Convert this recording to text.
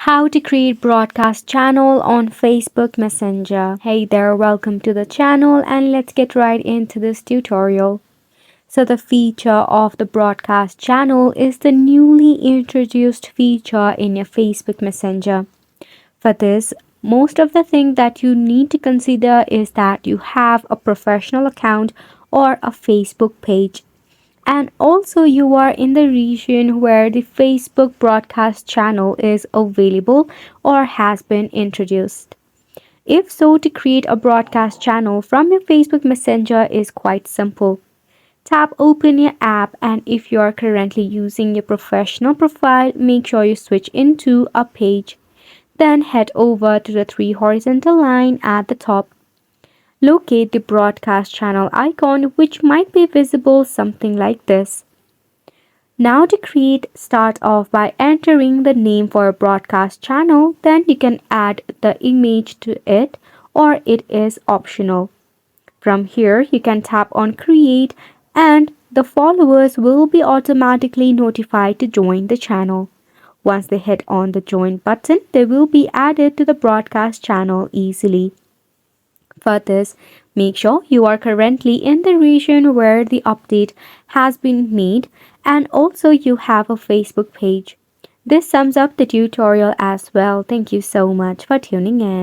How to create broadcast channel on Facebook Messenger. Hey there, welcome to the channel and let's get right into this tutorial. So the feature of the broadcast channel is the newly introduced feature in your Facebook Messenger. For this, most of the thing that you need to consider is that you have a professional account or a Facebook page, and also you are in the region where the Facebook broadcast channel is available or has been introduced. If so, to create a broadcast channel from your Facebook Messenger is quite simple. Tap open your app, and if you are currently using your professional profile, make sure you switch into a page. Then head over to the three horizontal line at the top. Locate the broadcast channel icon, which might be visible something like this. Now to create, start off by entering the name for a broadcast channel, then you can add the image to it or it is optional. From here you can tap on create and the followers will be automatically notified to join the channel. Once they hit on the join button, they will be added to the broadcast channel easily. For this, make sure you are currently in the region where the update has been made and also you have a Facebook page. This sums up the tutorial as well. Thank you so much for tuning in.